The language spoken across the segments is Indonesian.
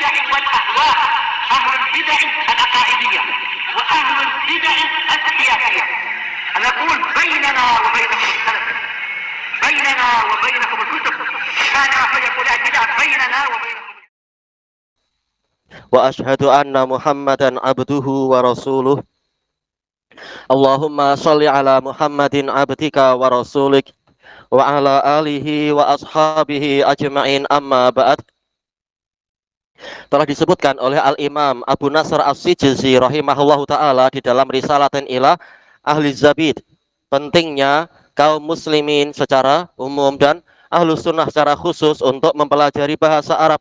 البدع والأهواء، أهل البدع العقائدية وأهل البدع السياسية. نقول بيننا وبينكم السلف، بيننا وبينكم الكتب، كان فيقول البدع بيننا وبينكم. وأشهد أن محمدا عبده ورسوله. اللهم صل على محمد عبدك ورسولك وعلى آله وأصحابه ajma'in, amma ba'd. Telah disebutkan oleh Al-Imam Abu Nasr As-Sijzi rahimahullahu ta'ala di dalam Risalatin ila Ahli Zabid, pentingnya kaum muslimin secara umum dan ahlu sunnah secara khusus untuk mempelajari bahasa Arab,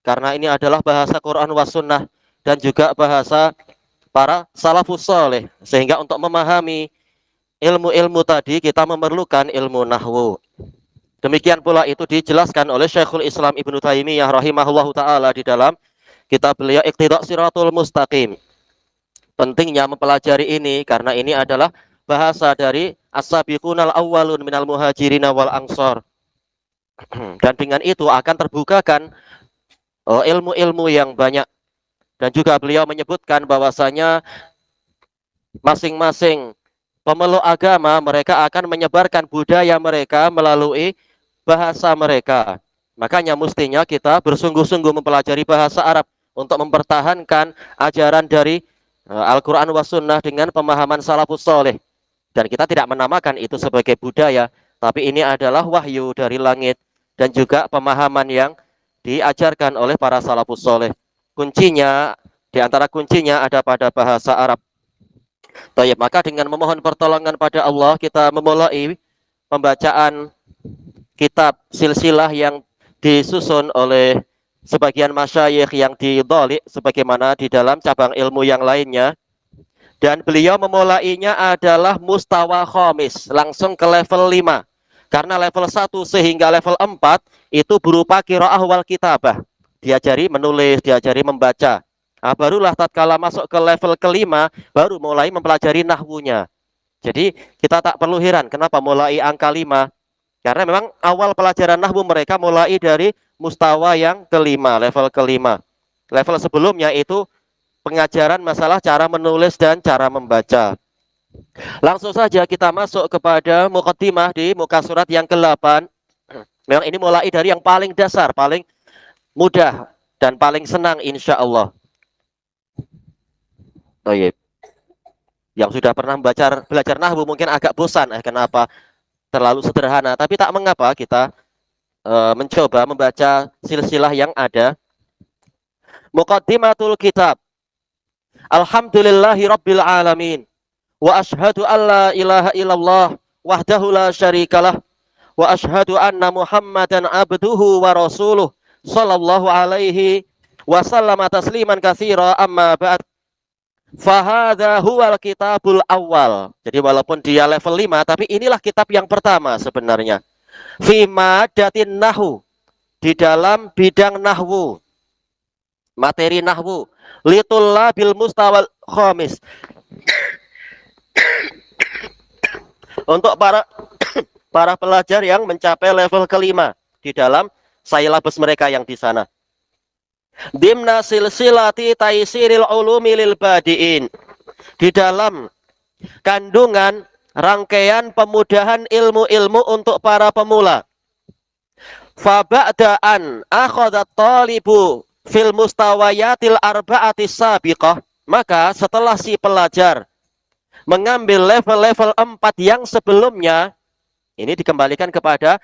karena ini adalah bahasa Quran was sunnah dan juga bahasa para salafus saleh, sehingga untuk memahami ilmu-ilmu tadi kita memerlukan ilmu nahwu. Demikian pula itu dijelaskan oleh Syekhul Islam Ibnu Taimiyah rahimahullahu ta'ala di dalam kitab beliau Iqtida' Shiratul Mustaqim. Pentingnya mempelajari ini karena ini adalah bahasa dari as-sabiqunal awwalun minal muhajirin wal ansor. Dan dengan itu akan terbukakan ilmu-ilmu yang banyak. Dan juga beliau menyebutkan bahwasanya masing-masing pemeluk agama mereka akan menyebarkan budaya mereka melalui bahasa mereka. Makanya mestinya kita bersungguh-sungguh mempelajari bahasa Arab untuk mempertahankan ajaran dari Al-Quran was sunnah dengan pemahaman salafus soleh. Dan kita tidak menamakan itu sebagai budaya, tapi ini adalah wahyu dari langit dan juga pemahaman yang diajarkan oleh para salafus soleh. Kuncinya, di antara kuncinya ada pada bahasa Arab. Baik, maka dengan memohon pertolongan pada Allah, kita memulai pembacaan kitab silsilah yang disusun oleh sebagian masyayikh yang didhalik sebagaimana di dalam cabang ilmu yang lainnya. Dan beliau memulainya adalah mustawa khamis, langsung ke level 5. Karena level 1 sehingga level 4 itu berupa qiraah wal kitabah. Diajari menulis, diajari membaca. Nah, barulah tatkala masuk ke level kelima baru mulai mempelajari nahwunya. Jadi kita tak perlu heran kenapa mulai angka 5. Karena memang awal pelajaran nahwu mereka mulai dari mustawa yang kelima, level kelima. Level sebelumnya itu pengajaran masalah cara menulis dan cara membaca. Langsung saja kita masuk kepada muqaddimah di muka surat yang ke-8. Memang ini mulai dari yang paling dasar, paling mudah dan paling senang insya Allah. Yang sudah pernah belajar nahwu mungkin agak bosan, kenapa terlalu sederhana, tapi tak mengapa kita mencoba membaca silsilah yang ada. Muqaddimatul kitab. Alhamdulillahi rabbil alamin. Wa ashhadu an la ilaha illallah wahdahu la syarikalah. Wa ashhadu anna Muhammadan abduhu wa rasuluh sallallahu alaihi wa sallama tasliman katsira, amma ba'd. Fahadha huwal kitabul awal. Jadi walaupun dia level 5, tapi inilah kitab yang pertama sebenarnya. Fima datin nahwu, di dalam bidang nahwu, materi nahwu. Litulla bil mustawal khamis, untuk para pelajar yang mencapai level kelima di dalam silabus mereka yang di sana. Dimna silsilati taisiril ulumi lil badiin, di dalam kandungan rangkaian pemudahan ilmu-ilmu untuk para pemula. Fa ba'da'an akhadhat talibu fil mustawayatil arba'atis sabiqah, maka setelah si pelajar mengambil level-level 4 yang sebelumnya, ini dikembalikan kepada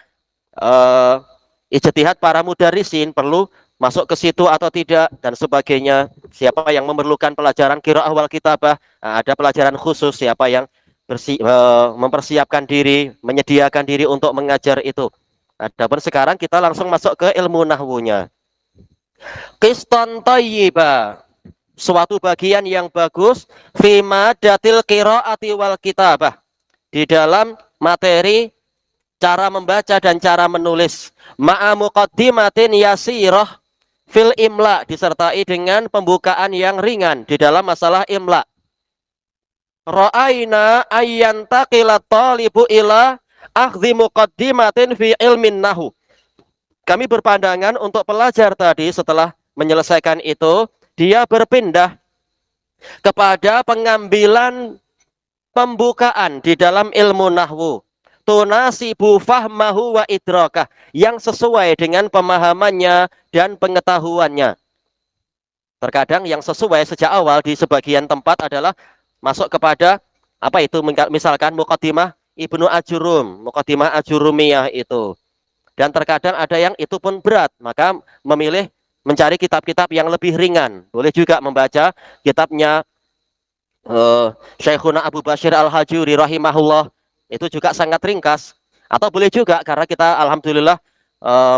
ijtihad para mudarrisin, perlu masuk ke situ atau tidak dan sebagainya. Siapa yang memerlukan pelajaran qiraah wal kitabah, ada pelajaran khusus. Siapa yang mempersiapkan diri, menyediakan diri untuk mengajar itu. Adapun sekarang kita langsung masuk ke ilmu nahwunya. Qistan thayyiba, suatu bagian yang bagus, fi madatil qiraati wal kitabah, di dalam materi cara membaca dan cara menulis. Ma'a muqaddimatin yasirah fil imla, disertai dengan pembukaan yang ringan di dalam masalah imla. Ra'aina ayyantaqilat talibu ila akhdhi muqaddimatin fi ilmin nahu. Kami berpandangan untuk pelajar tadi setelah menyelesaikan itu, dia berpindah kepada pengambilan pembukaan di dalam ilmu nahwu. Tunasibu fahmahu wa idrakah, yang sesuai dengan pemahamannya dan pengetahuannya. Terkadang yang sesuai sejak awal di sebagian tempat adalah masuk kepada apa itu, misalkan Muqaddimah Ibnu Ajurum, Muqaddimah Ajurumiyah itu. Dan terkadang ada yang itu pun berat, maka memilih mencari kitab-kitab yang lebih ringan. Boleh juga membaca kitabnya Syekhuna Abu Bashir Al-Hajuri rahimahullah, itu juga sangat ringkas. Atau boleh juga karena kita alhamdulillah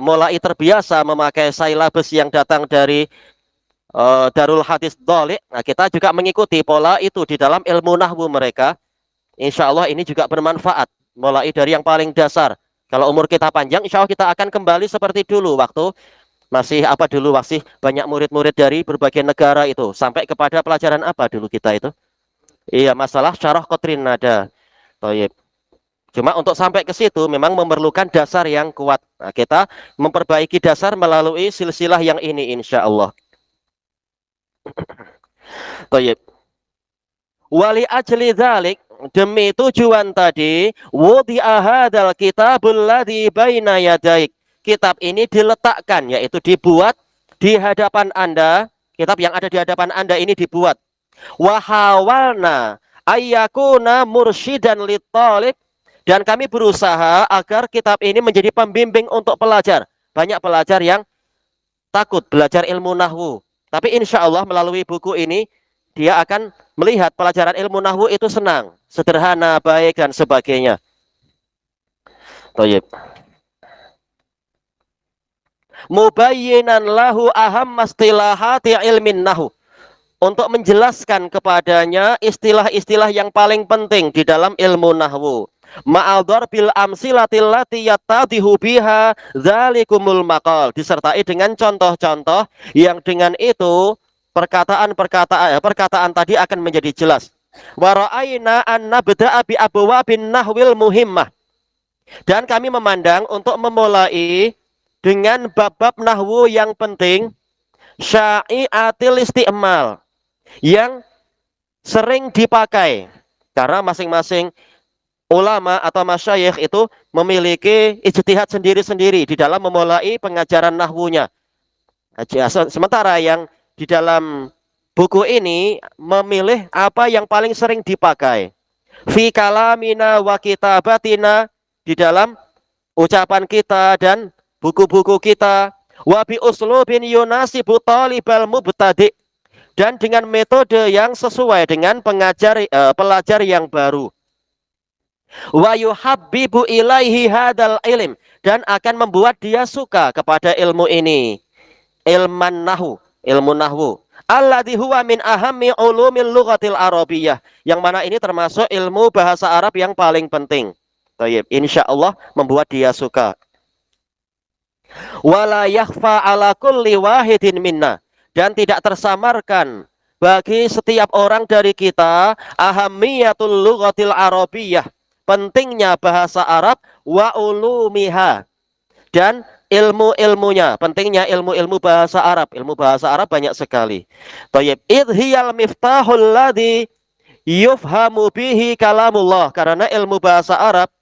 mulai terbiasa memakai silabus yang datang dari Darul Hadis Dhalik. Nah, kita juga mengikuti pola itu di dalam ilmu nahwu mereka. Insya Allah ini juga bermanfaat. Mulai dari yang paling dasar. Kalau umur kita panjang, insya Allah kita akan kembali seperti dulu waktu masih apa dulu, masih banyak murid-murid dari berbagai negara itu. Sampai kepada pelajaran apa dulu kita itu? Iya, masalah syarah qatrin nada. Toyib. Cuma untuk sampai ke situ memang memerlukan dasar yang kuat. Nah, kita memperbaiki dasar melalui silsilah yang ini insya Allah. Toyib. Wali ajli dzalik, demi tujuan tadi, wudi'a hadzal kitabul ladzi baina yadaik. Kitab ini diletakkan, yaitu dibuat di hadapan Anda. Kitab yang ada di hadapan Anda ini dibuat. Wa hawalna ayyakuna mursyidan lit-talib, dan kami berusaha agar kitab ini menjadi pembimbing untuk pelajar. Banyak pelajar yang takut belajar ilmu nahwu, tapi insya Allah melalui buku ini dia akan melihat pelajaran ilmu nahwu itu senang, sederhana, baik, dan sebagainya. Toyib. Mubayyinan lahu aham mastilahati ilmin nahwu, untuk menjelaskan kepadanya istilah-istilah yang paling penting di dalam ilmu nahwu. Ma'adhar bil amsilatil lati yattadihu biha dzalikumul maqal, disertai dengan contoh-contoh yang dengan itu perkataan tadi akan menjadi jelas. Wa ra'ayna an nabda'a bi abwabin nahwil muhimmah, dan kami memandang untuk memulai dengan bab-bab nahwu yang penting, syai'atil isti'mal, yang sering dipakai, karena masing-masing ulama atau masyayikh itu memiliki ijtihad sendiri-sendiri di dalam memulai pengajaran nahwunya. Sementara yang di dalam buku ini memilih apa yang paling sering dipakai. Fi kalamina wa kitabatina, di dalam ucapan kita dan buku-buku kita. Wa bi uslubin yunasibu talibal mubtadi', dan dengan metode yang sesuai dengan pelajar yang baru. Wa yuhabbibu ilaihi hadal ilm, dan akan membuat dia suka kepada ilmu ini, ilman nahwu, ilmu nahwu. Alladzi huwa min ahammi ulumil lughatil arabiyyah, yang mana ini termasuk ilmu bahasa Arab yang paling penting. Baik, insyaallah membuat dia suka. Wala yakhfa ala kulli wahidin minna, dan tidak tersamarkan bagi setiap orang dari kita ahammiyatul lughatil arabiyyah, pentingnya bahasa Arab, wa ulumiha, dan ilmu-ilmunya, pentingnya ilmu-ilmu bahasa Arab. Ilmu bahasa Arab banyak sekali. Tayyib, idhiyal miftahul ladzi yufhamu bihi kalamullah, karena ilmu bahasa Arab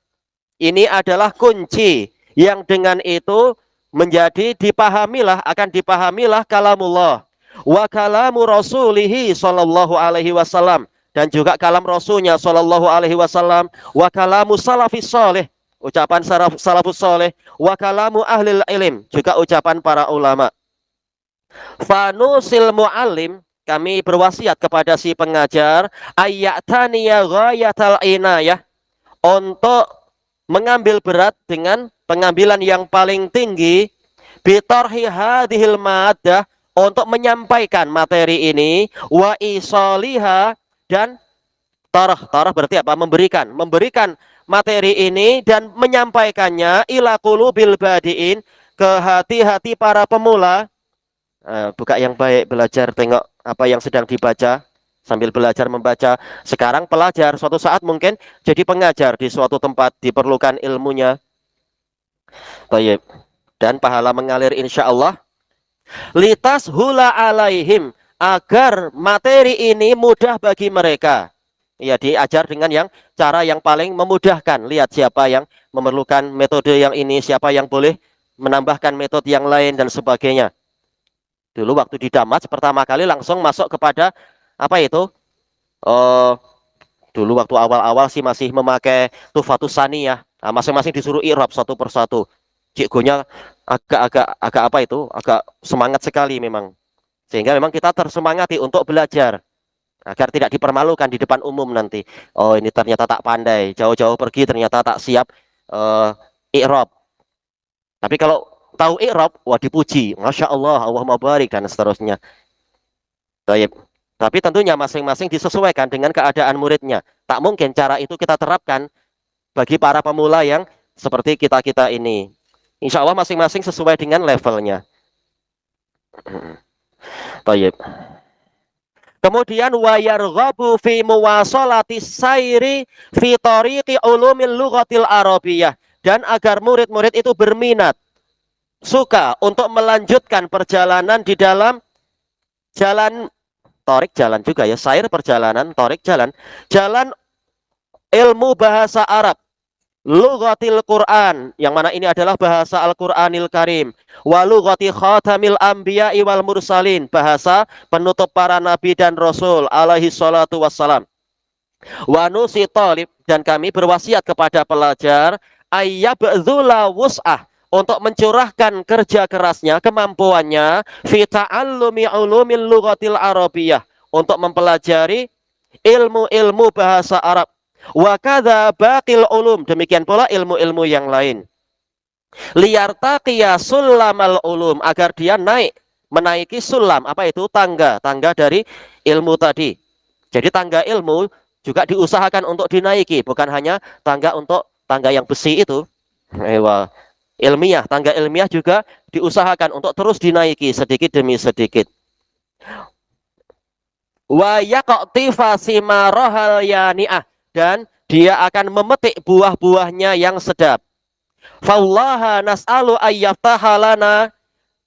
ini adalah kunci yang dengan itu menjadi akan dipahamilah kalamullah, wa kalamu rasulihi sallallahu alaihi wasallam, dan juga kalam Rasulnya sallallahu alaihi wasallam, wa kalamu salafis salih, ucapan salafus salih, wa kalamu ahlil ilm, juga ucapan para ulama. Fanusil muallim, kami berwasiat kepada si pengajar, ayyataniya ghayatal inayah, untuk mengambil berat dengan pengambilan yang paling tinggi, bitarhi hadhil maddah, untuk menyampaikan materi ini, wa isaliha, dan tarah berarti apa? Memberikan materi ini dan menyampaikannya ila qulubil badiin, ke hati-hati para pemula. Buka yang baik, belajar, tengok apa yang sedang dibaca sambil belajar membaca. Sekarang pelajar, suatu saat mungkin jadi pengajar di suatu tempat, diperlukan ilmunya. Baik. Dan pahala mengalir insya Allah. Litas hula alaihim, agar materi ini mudah bagi mereka. Ya, diajar dengan cara yang paling memudahkan. Lihat siapa yang memerlukan metode yang ini, siapa yang boleh menambahkan metode yang lain dan sebagainya. Dulu waktu di Damas pertama kali langsung masuk kepada apa itu? Dulu waktu awal-awal sih masih memakai Tufatus Saniyah. Nah, masing-masing disuruh i'rab satu persatu. Cikgunya agak apa itu? Agak semangat sekali memang. Sehingga memang kita tersemangati untuk belajar agar tidak dipermalukan di depan umum nanti. Oh, ini ternyata tak pandai. Jauh-jauh pergi ternyata tak siap i'rab. Tapi kalau tahu i'rab, wah dipuji. Masya Allah, Allahumma barik dan seterusnya. Baik. Tapi tentunya masing-masing disesuaikan dengan keadaan muridnya. Tak mungkin cara itu kita terapkan bagi para pemula yang seperti kita-kita ini. Insya Allah masing-masing sesuai dengan levelnya. Baik. Kemudian wayarghabu fi muwasalati sairi fi tariqi ulumil lughatil arabiyyah, dan agar murid-murid itu berminat, suka untuk melanjutkan perjalanan di dalam jalan torik, jalan juga ya, sair perjalanan, torik jalan, jalan ilmu bahasa Arab, lughatil Quran, yang mana ini adalah bahasa Al-Qur'anil Karim, wa lughati khatamil anbiya'i wal mursalin, bahasa penutup para nabi dan rasul alaihi salatu wassalam. Wa nusi talib, dan kami berwasiat kepada pelajar ayyabdzula wus'ah, untuk mencurahkan kerja kerasnya, kemampuannya fi ta'allumi ulumil lughatil arabiyyah, untuk mempelajari ilmu-ilmu bahasa Arab. Wa kadza baqil ulum, demikian pula ilmu-ilmu yang lain. Liyartaqiya sulamal ulum, agar dia menaiki sulam, apa itu? Tangga dari ilmu tadi. Jadi tangga ilmu juga diusahakan untuk dinaiki, bukan hanya tangga yang besi itu. Ilmiah, tangga ilmiah juga diusahakan untuk terus dinaiki sedikit demi sedikit. Wa yaqtifa simarahal yani'ah, dan dia akan memetik buah-buahnya yang sedap. Fallaha nas'alu ayyaftaha lana,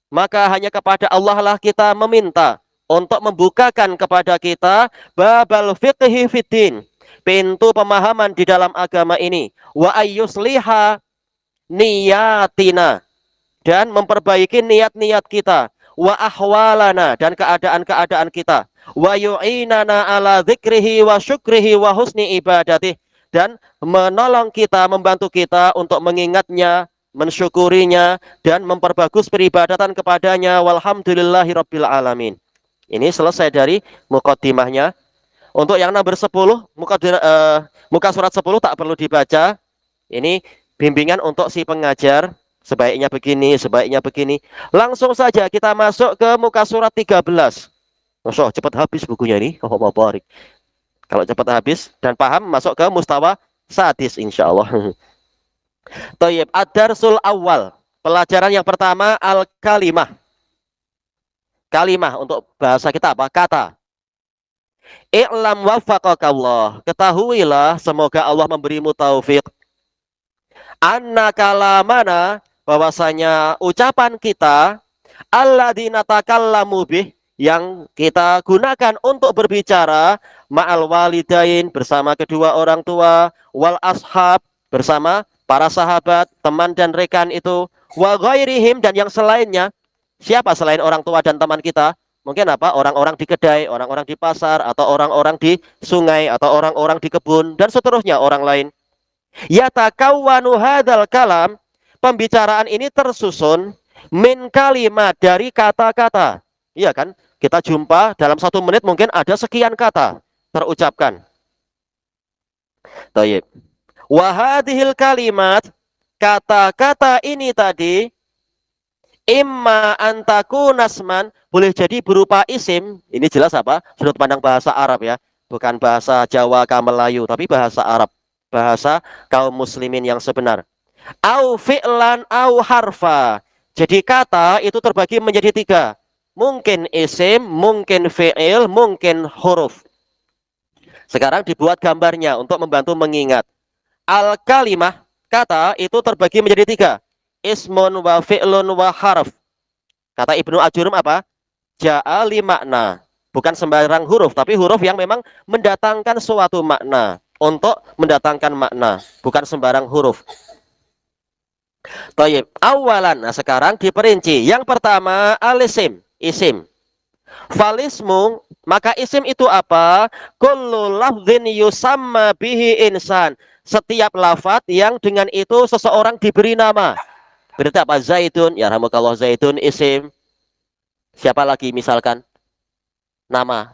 maka hanya kepada Allah lah kita meminta untuk membukakan kepada kita babal fiqhi fiddin, pintu pemahaman di dalam agama ini, wa ayyusliha niyatina, dan memperbaiki niat-niat kita, wa ahwalana, dan keadaan-keadaan kita, wa yu'inana ala dzikrihi wa syukrihi wa husni ibadatih, dan menolong kita, membantu kita untuk mengingatnya, mensyukurinya, dan memperbagus peribadatan kepadanya. Walhamdulillahi rabbil alamin. Ini selesai dari mukaddimahnya. Untuk yang nomor 10, muka surat 10 tak perlu dibaca. Ini bimbingan untuk si pengajar, sebaiknya begini, sebaiknya begini. Langsung saja kita masuk ke muka surat 13. Masya, cepat habis bukunya ini. Oh, barik. Kalau cepat habis dan paham, masuk ke mustawa sadis insyaallah. Thayyib, ad-darsul awal. Pelajaran yang pertama, al-kalimah. Kalimah untuk bahasa kita apa? Kata. I'lam waffaqakallah. Ketahuilah, semoga Allah memberimu taufik. Anna kalamana, bahwasanya ucapan kita, alladzina takallamu bih, yang kita gunakan untuk berbicara, ma'al walidain, bersama kedua orang tua, wal ashab, bersama para sahabat, teman dan rekan itu, wa ghairihim, dan yang selainnya. Siapa selain orang tua dan teman kita? Mungkin apa? Orang-orang di kedai, orang-orang di pasar, atau orang-orang di sungai, atau orang-orang di kebun, dan seterusnya orang lain. Yatakawwanu hadzal kalam, pembicaraan ini tersusun min kalimat, dari kata-kata. Iya kan? Kita jumpa dalam 1 menit mungkin ada sekian kata terucapkan. Tayyib. Wa hadhil kalimat, kata-kata ini tadi, imma antaku nasman, boleh jadi berupa isim. Ini jelas apa? Sudut pandang bahasa Arab ya, bukan bahasa Jawa ke Melayu, tapi bahasa Arab, bahasa kaum muslimin yang sebenar. Au fi'lan au harfa. Jadi kata itu terbagi menjadi 3. Mungkin isim, mungkin fi'il, mungkin huruf. Sekarang dibuat gambarnya untuk membantu mengingat. Al-kalimah, kata itu terbagi menjadi 3. Ismun wa fi'lun wa harf. Kata Ibnu Ajurum apa? Ja'ali makna. Bukan sembarang huruf, tapi huruf yang memang mendatangkan suatu makna. Untuk mendatangkan makna, bukan sembarang huruf. Tayyib. Awalan. Nah, sekarang diperinci. Yang pertama, alisim, isim. Falismu, maka isim itu apa? Kullu lafdhin yusamma bihi insan. Setiap lafat yang dengan itu seseorang diberi nama. Berarti apa? Zaidun, ya rahmukallah, Zaidun isim. Siapa lagi misalkan? Nama.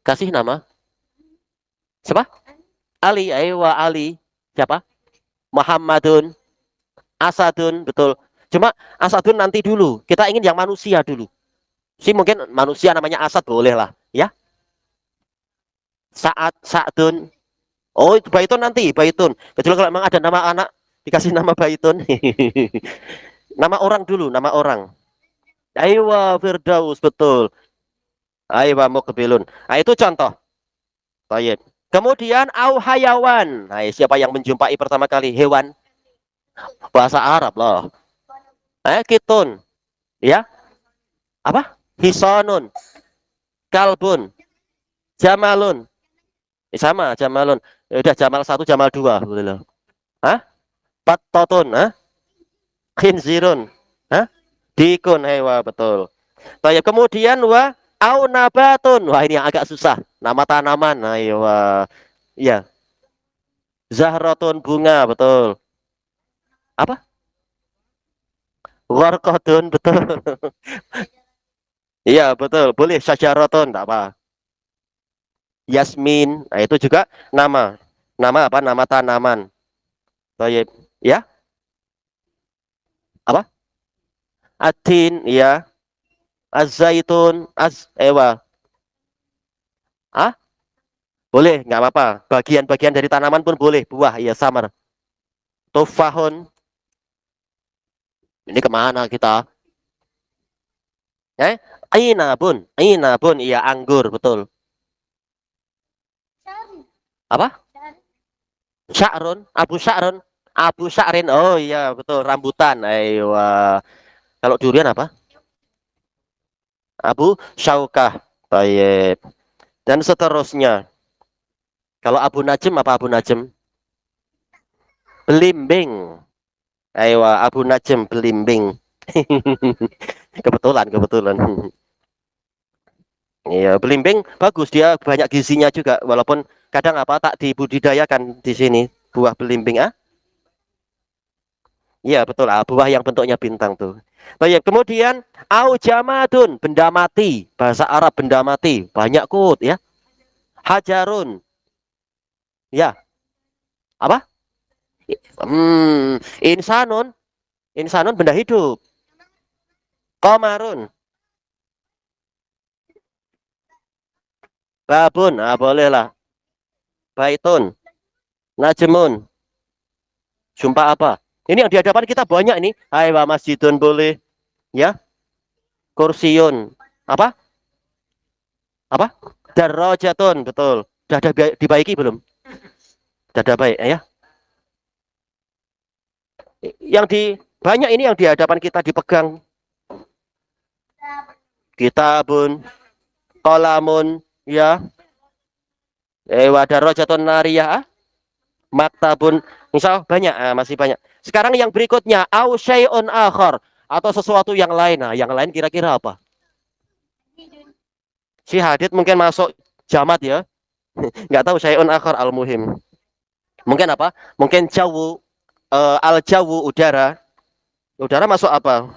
Kasih nama. Siapa? Ali, ayo Ali. Siapa? Muhammadun, Asadun, betul. Cuma Asadun nanti dulu. Kita ingin yang manusia dulu. Si mungkin manusia namanya Asad boleh lah, ya. Sa'dun. Oh, itu Baitun nanti, Baitun. Kecuali kalau memang ada nama anak dikasih nama Baitun. Nama orang dulu, nama orang. Aywa Firdaus, betul. Aywa Muqbilun. Nah, itu contoh. Baik. Kemudian au hayawan. Nah, siapa yang menjumpai pertama kali hewan? Bahasa Arab loh. Kitun. Ya. Apa? Hisonun. Kalbun. Jamalun. Sama, Jamalun. Ya udah Jamal 1, Jamal 2. Boleh loh. Hah? Pattotun. Hah? Khinzirun. Hah? Dikun. Hewa, betul. Baik, kemudian au nabatun. Wah, ini yang agak susah. Nama tanaman. Ayo. Iya. Zahratun, bunga, betul. Apa? Warqatun, betul. Iya, betul. Boleh syajaratun, enggak apa. Yasmin. Nah, itu juga nama. Nama apa? Nama tanaman. Baik. Ya? Apa? Adin, ya. Az-zaitun, ewa. Ah? Boleh, nggak apa-apa. Bagian-bagian dari tanaman pun boleh. Buah, ya samar. Tufahun. Ini kemana kita? Ainabun, iya anggur, betul. Apa? Sya'run, Abu Sya'rin. Oh iya, betul, rambutan. Ayo. Kalau durian apa? Abu Syaukah. Baik. Dan seterusnya. Kalau Abu Najm apa Abu Najm? Belimbing. Ayo, Abu Najm belimbing. kebetulan. Iya, belimbing bagus, dia banyak gizinya juga, walaupun kadang apa tak dibudidayakan di sini buah belimbing. Iya betul, buah yang bentuknya bintang tuh. Baik, kemudian au jamadun, benda mati, bahasa Arab benda mati, banyak kut ya. Hajarun, ya. Apa? Insanun, benda hidup. Komarun, babun, boleh lah. Baitun, najmun, sumpah apa? Ini yang di hadapan kita banyak ini. Hai, masjidun boleh, ya. Kursiun, apa? Apa? Darajatun, betul. Sudah ada dibaiki belum? Sudah ada baik, ya. Yang di banyak ini yang di hadapan kita dipegang. Kitabun, kolamun, ya. Wadarajatun nariyah, maktabun. Insya Allah banyak, masih banyak. Sekarang yang berikutnya, au syai'un akhar, atau sesuatu yang lain. Nah, yang lain kira-kira apa? Si hadid mungkin masuk jamat ya. Nggak tahu syai'un akhar al-muhim. Mungkin apa? Mungkin jawu, al-jawu udara. Udara masuk apa?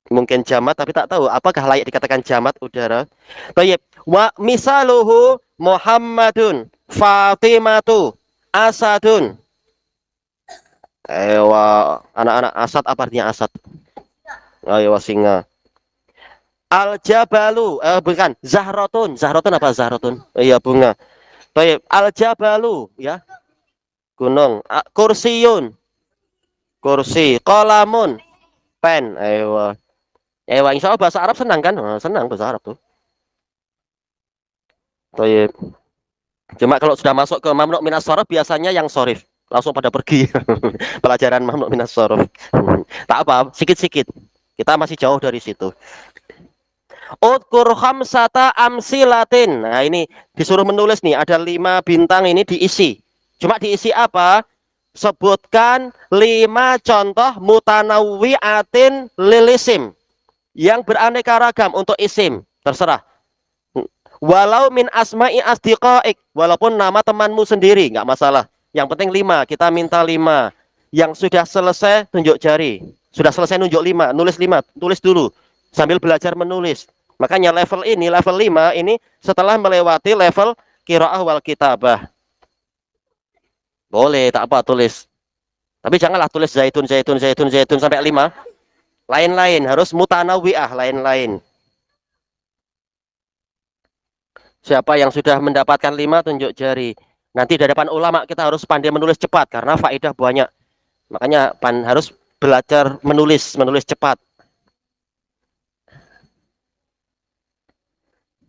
Mungkin jamat, tapi tak tahu apakah layak dikatakan jamat udara. Baik. Wa misaluhu Muhammadun, Fatimatu, Asadun. Anak-anak Asad, apa artinya Asad? Ayo, singa. Al-Jabalu, bukan, Zahratun. Zahratun apa Zahratun? Iya, bunga. Baik, Al-Jabalu, ya. Gunung. Kursiyun, kursi. Kolamun, pen. Ayo. Insya Allah bahasa Arab senang kan? Senang bahasa Arab tuh. Baik. Cuma kalau sudah masuk ke mamnu minas shorof biasanya yang sorif langsung pada pergi. Pelajaran mamnu minas shorof. Tak apa, sikit-sikit Kita masih jauh dari situ. Udkur khamsata amsilatin. Nah, ini disuruh menulis nih, ada 5 bintang ini diisi. Cuma diisi apa? Sebutkan 5 contoh mutanawwi'atin lilisim yang beraneka ragam untuk isim. Terserah. Walau min asma'i asdiqaik, walaupun nama temanmu sendiri, nggak masalah. Yang penting 5, kita minta 5. Yang sudah selesai tunjuk jari. Sudah selesai nunjuk 5, nulis 5, tulis dulu sambil belajar menulis. Makanya level ini, level 5 ini setelah melewati level qiraah wal kitabah. Boleh, tak apa tulis. Tapi janganlah tulis zaitun, zaitun, zaitun, zaitun sampai 5. Lain-lain, harus mutanawwi'ah, lain-lain. Siapa yang sudah mendapatkan 5 tunjuk jari. Nanti di depan ulama kita harus pandai menulis cepat karena faedah banyak. Makanya harus belajar menulis, menulis cepat.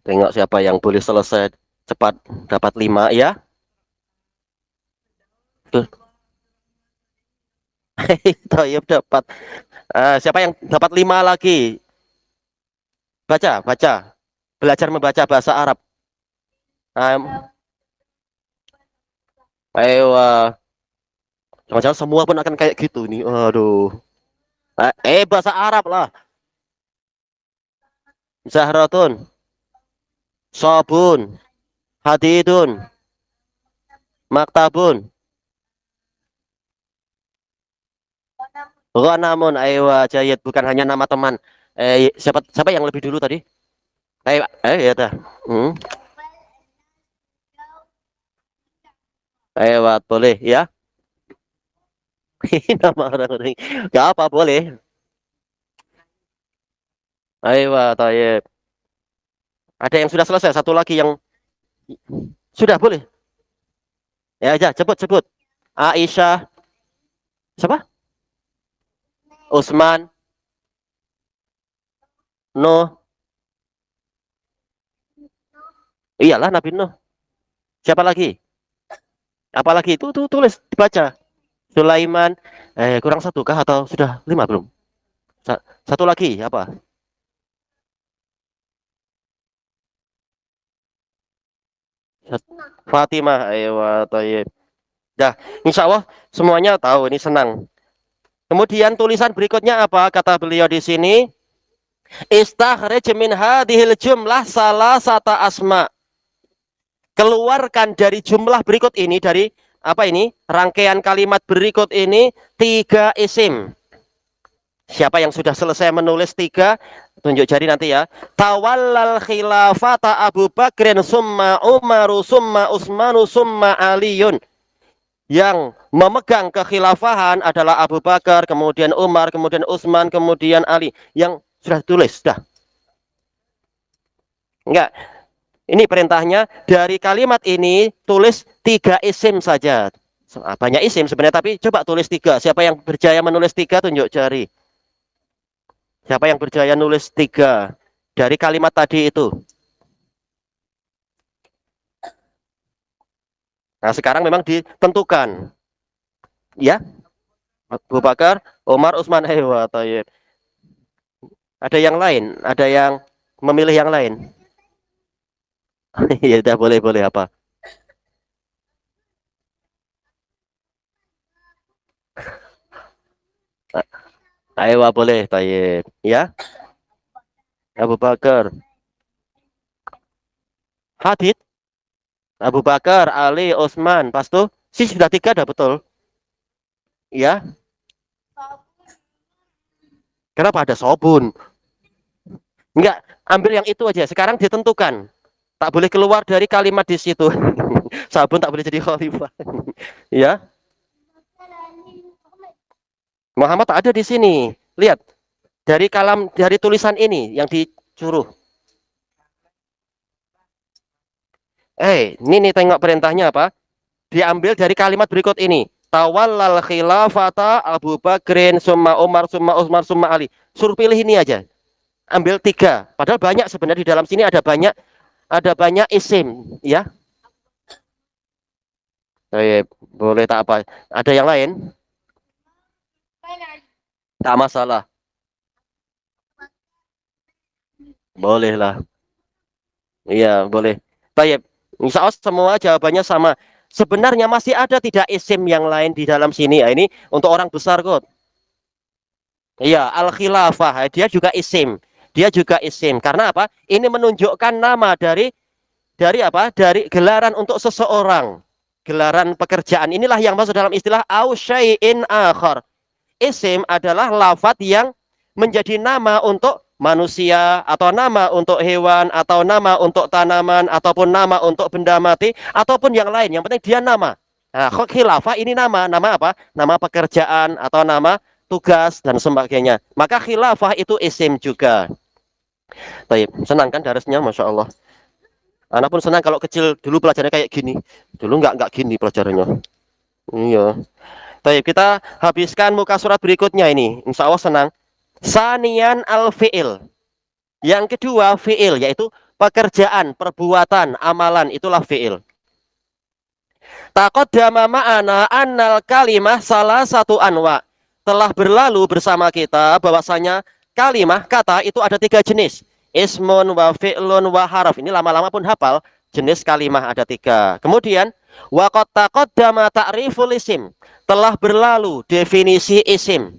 Tengok siapa yang boleh selesai cepat dapat 5 ya. Tuh. Tayyib dapat. Siapa yang dapat 5 lagi? Baca, baca. Belajar membaca bahasa Arab. Ayo, jangan-jangan semua pun akan kayak gitu nih. Aduh. Bahasa Arab lah. Zahratun, Sobun, Hadidun, Maktabun, Ghanamun. Ayo, Jayid, bukan hanya nama teman. Siapa siapa yang lebih dulu tadi? Ya dah. Ayo, boleh ya. Nama orang-orang. Gak apa, boleh. Ayo, Tayyib. Ada yang sudah selesai, satu lagi yang sudah boleh. Ya aja, sebut. Aisyah. Siapa? Usman. Nuh. Iyalah Nabi Nuh. Siapa lagi? Apalagi itu tuh tulis dibaca. Sulaiman. Kurang satu kah atau sudah 5 belum? Satu lagi apa? Fatimah. Ayo, Tayyib. Dah, insya Allah semuanya tahu ini senang. Kemudian tulisan berikutnya apa? Kata beliau di sini, istakhrij min hadhil jumlah salah sata asma. Keluarkan dari jumlah berikut ini, dari apa ini? Rangkaian kalimat berikut ini 3 isim. Siapa yang sudah selesai menulis 3, tunjuk jari nanti ya. Tawallal khilafata Abu Bakrin summa Umaru summa Utsmanu summa Aliyun. Yang memegang kekhilafahan adalah Abu Bakar, kemudian Umar, kemudian Utsman, kemudian Ali. Yang sudah tulis, sudah. Enggak. Ini perintahnya, dari kalimat ini tulis 3 isim saja. Banyak isim sebenarnya, tapi coba tulis 3. Siapa yang berjaya menulis 3, tunjuk jari. Siapa yang berjaya nulis 3 dari kalimat tadi itu? Nah, sekarang memang ditentukan. Ya, Abu Bakar, Umar, Utsman, Tayyib. Ada yang lain? Ada yang memilih yang lain? Ya udah, boleh apa? Ayo, boleh, Tayyib. Ya, Abu Bakar. Hadid, Abu Bakar, Ali, Utsman. Pas tuh, sih sudah 3 dah betul. Ya, kenapa ada Sobun? Enggak, ambil yang itu aja. Sekarang ditentukan. Tak boleh keluar dari kalimat di situ. Sabun tak boleh jadi khalifah. Ya, Muhammad tak ada di sini. Lihat, dari tulisan ini yang disuruh. Ini nih tengok perintahnya apa? Diambil dari kalimat berikut ini. Tawallal khilafata Abu Bakrin summa Umar summa Utsman summa Ali. Suruh pilih ini aja. Ambil 3. Padahal banyak sebenarnya di dalam sini ada banyak isim, ya. Boleh tak apa? Ada yang lain? Tak masalah. Boleh lah. Iya, boleh. Baik. Insya Allah semua jawabannya sama. Sebenarnya masih ada tidak isim yang lain di dalam sini? Ya, ini untuk orang besar kok. Iya, al-khilafah. Dia juga isim. Dia juga isim. Karena apa? Ini menunjukkan nama dari apa? Dari gelaran untuk seseorang. Gelaran pekerjaan. Inilah yang masuk dalam istilah au syai'in akhar. Isim adalah lafadz yang menjadi nama untuk manusia atau nama untuk hewan atau nama untuk tanaman ataupun nama untuk benda mati ataupun yang lain. Yang penting dia nama. Nah, khilafah ini nama apa? Nama pekerjaan atau nama tugas dan sebagainya. Maka khilafah itu isim juga. Baik, senang kan darasnya, masya Allah. Anak pun senang kalau kecil dulu pelajarannya kayak gini. Dulu nggak gini pelajarannya. Iya. Baik, kita habiskan muka surat berikutnya ini. Insya Allah senang. Sanian al-fi'il. Yang kedua fi'il, yaitu pekerjaan, perbuatan, amalan. Itulah fi'il. Taqaddama ma'ana annal kalimah salah satu anwa. Telah berlalu bersama kita bahwasanya kalimah, kata itu ada 3 jenis. Ismun wa fi'lun wa haraf. Ini lama-lama pun hafal. Jenis kalimah ada 3. Kemudian wa qad taqaddama ta'riful isim. Telah berlalu definisi isim.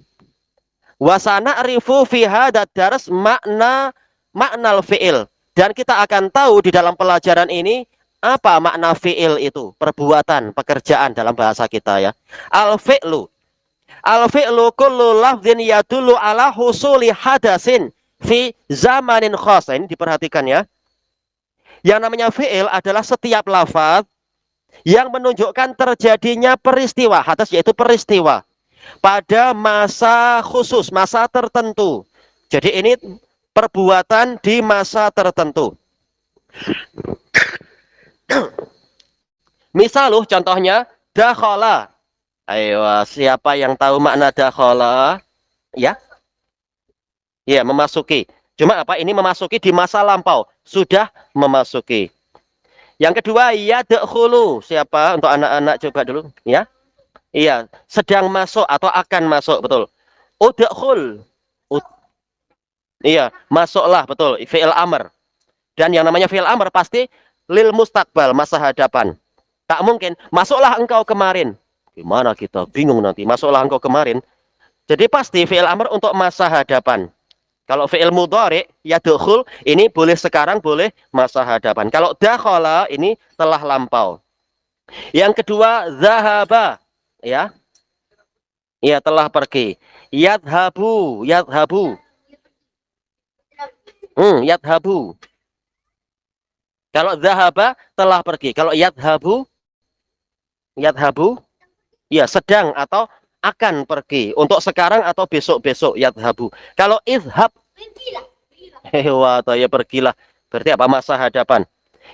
Wa sana'rifu fi hadzal dars maknal fi'il. Dan kita akan tahu di dalam pelajaran ini apa makna fi'il itu, perbuatan, pekerjaan dalam bahasa kita ya. Al-fi'lu. Al-fi'lu kullu lafdhin yadullu ala husuli hadasin fi zamanin khas. Ini diperhatikan ya. Yang namanya fi'il adalah setiap lafaz yang menunjukkan terjadinya peristiwa. Hadas yaitu peristiwa. Pada masa khusus, masa tertentu. Jadi ini perbuatan di masa tertentu. Misaluh contohnya dakhala. Ayo, siapa yang tahu makna dakhala? Ya? Ya, memasuki. Cuma apa? Ini memasuki di masa lampau. Sudah memasuki. Yang kedua, yadkhulu. Siapa? Untuk anak-anak coba dulu, ya. Iya, sedang masuk atau akan masuk, betul. Udkhul. Iya, masuklah, betul. Fi'il amr. Dan yang namanya fi'il amr pasti lil mustaqbal, masa hadapan. Tak mungkin, masuklah engkau kemarin. Gimana kita bingung nanti, masuklah engkau kemarin. Jadi pasti fi'il amr untuk masa hadapan. Kalau fi'il mudhari, yadkhul, ini boleh sekarang, boleh masa hadapan. Kalau dakhala, ini telah lampau. Yang kedua, zahaba. Ya, ya telah pergi. Yadhabu, yadhabu. Yadhabu. Kalau zahaba telah pergi. Kalau yadhabu, yadhabu, ya sedang atau akan pergi. Untuk sekarang atau besok-besok yadhabu. Kalau izhab, hewa atau ya pergilah. Berarti apa? Masa hadapan.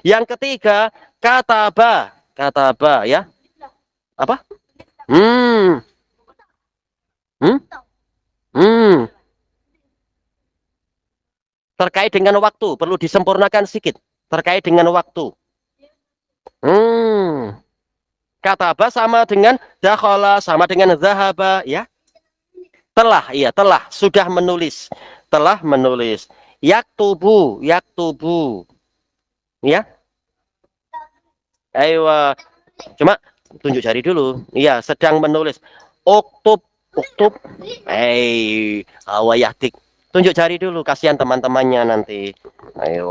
Yang ketiga, kataba, kataba ya. Apa? Hmm. Hmm? Hmm. Terkait dengan waktu, perlu disempurnakan sedikit. Terkait dengan waktu. Kataba sama dengan dakhala, sama dengan zahaba, ya. Telah, iya, telah, sudah menulis. Telah menulis. Yaktubu, yaktubu. Ya. Ayo, cuma tunjuk jari dulu. Iya, sedang menulis. Uktub, uktub. Awayahdik. Tunjuk jari dulu, kasihan teman-temannya nanti. Ayo.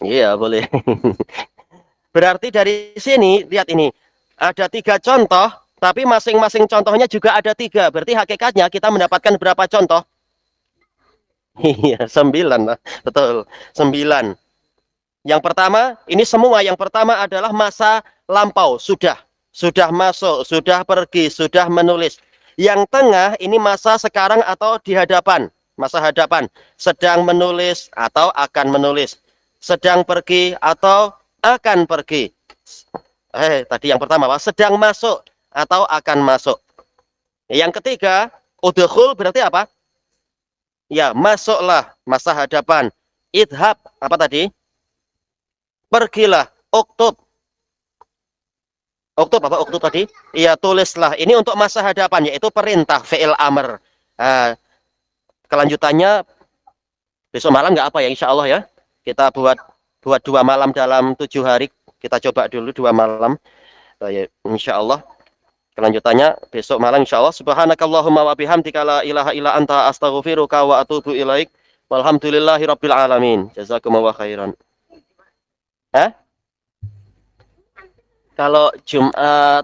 Iya, boleh. Berarti dari sini, lihat ini. Ada 3 contoh, tapi masing-masing contohnya juga ada 3. Berarti hakikatnya kita mendapatkan berapa contoh? Iya, 9 lah. Betul, 9. Yang pertama, ini semua. Yang pertama adalah masa lampau. Sudah masuk, sudah pergi, sudah menulis. Yang tengah, ini masa sekarang atau di hadapan. Masa hadapan. Sedang menulis atau akan menulis. Sedang pergi atau akan pergi. Tadi yang pertama, apa? Sedang masuk atau akan masuk. Yang ketiga, udkhul berarti apa? Ya, masuklah, masa hadapan. Idhab, apa tadi? Pergilah. Uktub. Uktub apa? Uktub tadi? Iya, tulislah. Ini untuk masa hadapan, yaitu perintah, fi'il amr. Kelanjutannya, Besok malam nggak apa ya, insya Allah ya. Kita buat 2 malam dalam 7 hari. Kita coba dulu 2 malam. Ya, insya Allah. Kelanjutannya besok malam insya Allah. Subhanakallahumma wa bihamdika la ilaha illa anta astaghfiruka wa atubu ilaik. Walhamdulillahi rabbil alamin. Jazakumullah khairan. Hah? Kalau Jumat